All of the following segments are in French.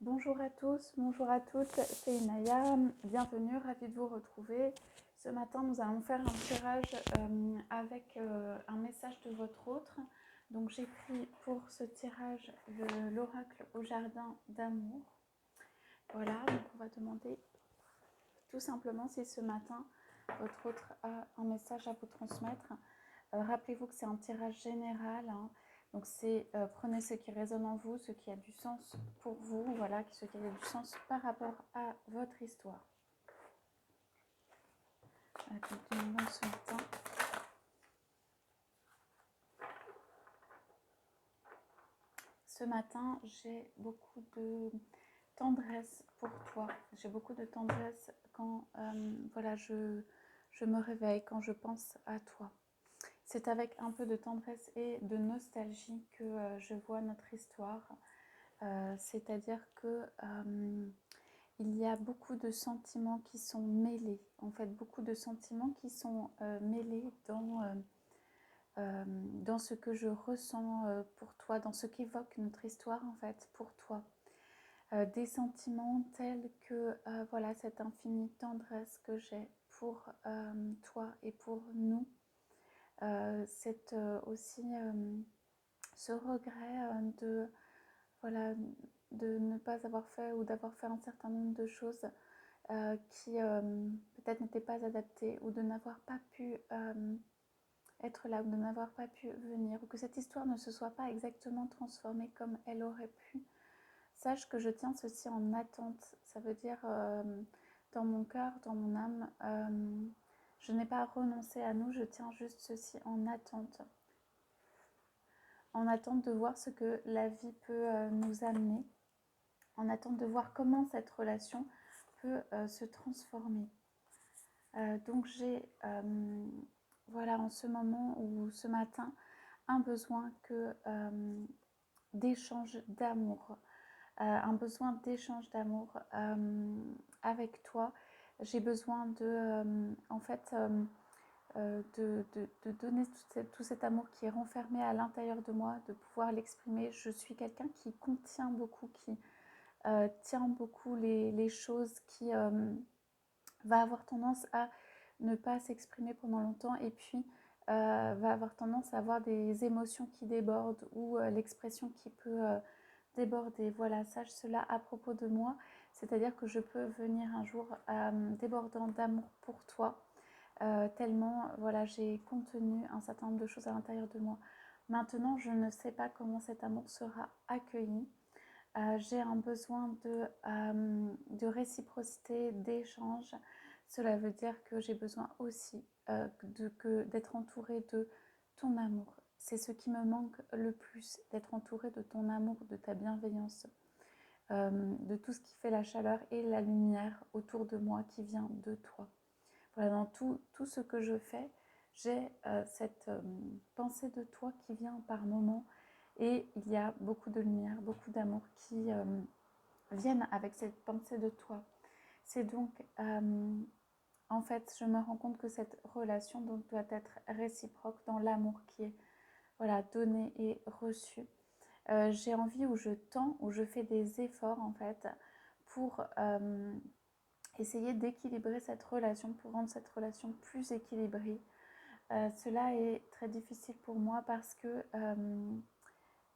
Bonjour à tous, bonjour à toutes, c'est Inaya, bienvenue, ravie de vous retrouver. Ce matin, nous allons faire un tirage avec un message de votre autre. Donc j'ai pris pour ce tirage l'oracle au jardin d'amour. Voilà, donc on va demander tout simplement si ce matin, votre autre a un message à vous transmettre. Rappelez-vous que c'est un tirage général, hein. Donc prenez ce qui résonne en vous, ce qui a du sens pour vous, voilà, ce qui a du sens par rapport à votre histoire. Continuons ce matin. Ce matin, j'ai beaucoup de tendresse pour toi. J'ai beaucoup de tendresse quand voilà, je me réveille, quand je pense à toi. C'est avec un peu de tendresse et de nostalgie que je vois notre histoire. C'est-à-dire que il y a beaucoup de sentiments qui sont mêlés. En fait, beaucoup de sentiments qui sont mêlés dans ce que je ressens pour toi, dans ce qu'évoque notre histoire en fait pour toi. Des sentiments tels que voilà, cette infinie tendresse que j'ai pour toi et pour nous. C'est aussi ce regret voilà, de ne pas avoir fait ou d'avoir fait un certain nombre de choses qui peut-être n'étaient pas adaptées ou de n'avoir pas pu être là ou de n'avoir pas pu venir ou que cette histoire ne se soit pas exactement transformée comme elle aurait pu. Sache que je tiens ceci en attente. Ça veut dire dans mon cœur, dans mon âme, je n'ai pas renoncé à nous, je tiens juste ceci en attente. En attente de voir ce que la vie peut nous amener, en attente de voir comment cette relation peut se transformer. Donc j'ai, voilà, en ce moment ou ce matin, un besoin d'échange d'amour, un besoin d'échange d'amour avec toi. J'ai besoin en fait, de donner tout cet amour qui est renfermé à l'intérieur de moi, de pouvoir l'exprimer. Je suis quelqu'un qui contient beaucoup, qui tient beaucoup les choses, qui va avoir tendance à ne pas s'exprimer pendant longtemps et puis va avoir tendance à avoir des émotions qui débordent ou l'expression qui peut déborder. Voilà, sache cela à propos de moi, c'est-à-dire que je peux venir un jour débordant d'amour pour toi, tellement voilà, j'ai contenu un certain nombre de choses à l'intérieur de moi. Maintenant, je ne sais pas comment cet amour sera accueilli. J'ai un besoin de réciprocité, d'échange. Cela veut dire que j'ai besoin aussi d'être entourée de ton amour. C'est ce qui me manque le plus, d'être entourée de ton amour, de ta bienveillance, de tout ce qui fait la chaleur et la lumière autour de moi qui vient de toi. Voilà, dans tout ce que je fais, j'ai cette pensée de toi qui vient par moments et il y a beaucoup de lumière, beaucoup d'amour qui viennent avec cette pensée de toi. C'est donc, en fait, je me rends compte que cette relation donc, doit être réciproque dans l'amour qui est voilà, donné et reçu. J'ai envie où je tends, où je fais des efforts en fait pour essayer d'équilibrer cette relation, pour rendre cette relation plus équilibrée. Cela est très difficile pour moi parce que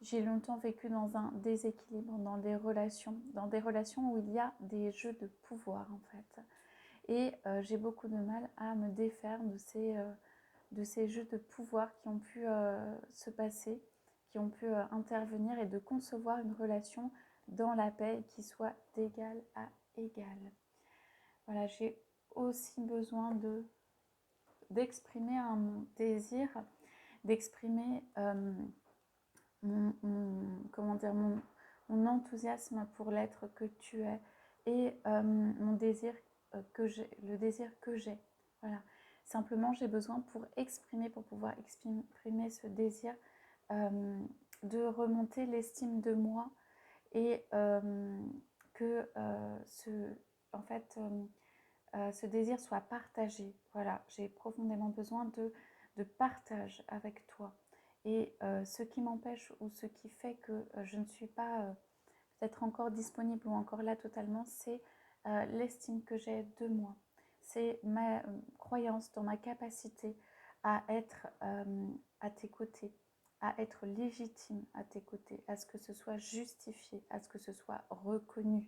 j'ai longtemps vécu dans un déséquilibre, dans des relations où il y a des jeux de pouvoir en fait. Et j'ai beaucoup de mal à me défaire de ces jeux de pouvoir qui ont pu se passer, qui ont pu intervenir et de concevoir une relation dans la paix qui soit d'égal à égal. Voilà, j'ai aussi besoin d'exprimer un désir, d'exprimer comment dire, mon enthousiasme pour l'être que tu es et mon désir le désir que j'ai. Voilà. Simplement, j'ai besoin pour pouvoir exprimer ce désir, de remonter l'estime de moi et que en fait, ce désir soit partagé. Voilà, j'ai profondément besoin de partage avec toi. Et ce qui m'empêche ou ce qui fait que je ne suis pas d'être encore disponible ou encore là totalement, c'est l'estime que j'ai de moi. C'est ma croyance dans ma capacité à être à tes côtés, à être légitime à tes côtés, à ce que ce soit justifié, à ce que ce soit reconnu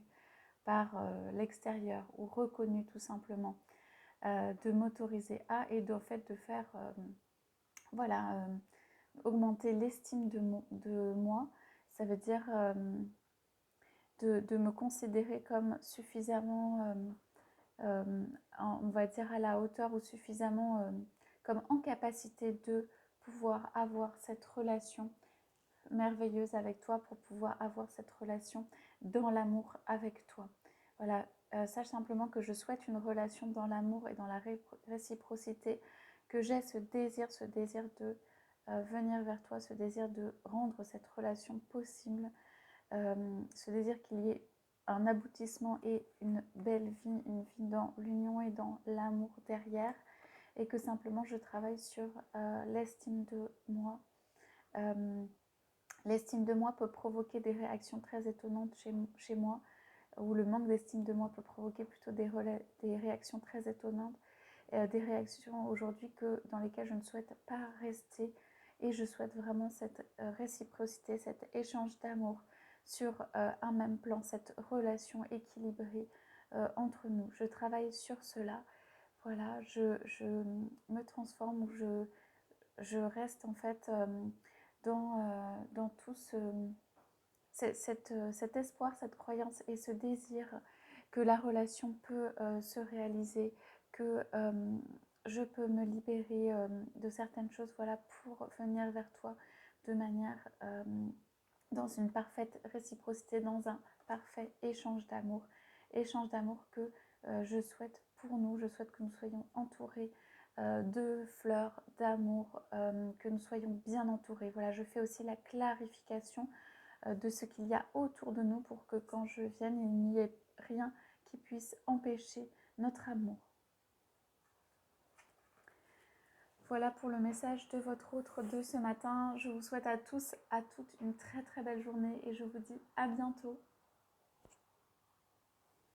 par l'extérieur ou reconnu tout simplement, de m'autoriser à et de fait de faire voilà, augmenter l'estime de moi. Ça veut dire de me considérer comme suffisamment on va dire à la hauteur ou suffisamment comme en capacité de pouvoir avoir cette relation merveilleuse avec toi, pour pouvoir avoir cette relation dans l'amour avec toi. Voilà, sache simplement que je souhaite une relation dans l'amour et dans la réciprocité, que j'ai ce désir de venir vers toi, ce désir de rendre cette relation possible, ce désir qu'il y ait un aboutissement et une belle vie, une vie dans l'union et dans l'amour derrière, et que simplement je travaille sur l'estime de moi. L'estime de moi peut provoquer des réactions très étonnantes chez moi, ou le manque d'estime de moi peut provoquer plutôt des réactions très étonnantes, des réactions aujourd'hui dans lesquelles je ne souhaite pas rester, et je souhaite vraiment cette réciprocité, cet échange d'amour sur un même plan, cette relation équilibrée entre nous. Je travaille sur cela. Voilà, je me transforme, je reste en fait dans tout cet espoir, cette croyance et ce désir que la relation peut se réaliser, que je peux me libérer de certaines choses, voilà, pour venir vers toi de manière dans une parfaite réciprocité, dans un parfait échange d'amour que je souhaite pour nous. Je souhaite que nous soyons entourés de fleurs, d'amour, que nous soyons bien entourés. Voilà, je fais aussi la clarification de ce qu'il y a autour de nous pour que quand je vienne, il n'y ait rien qui puisse empêcher notre amour. Voilà pour le message de votre autre de ce matin. Je vous souhaite à tous, à toutes une très très belle journée et je vous dis à bientôt.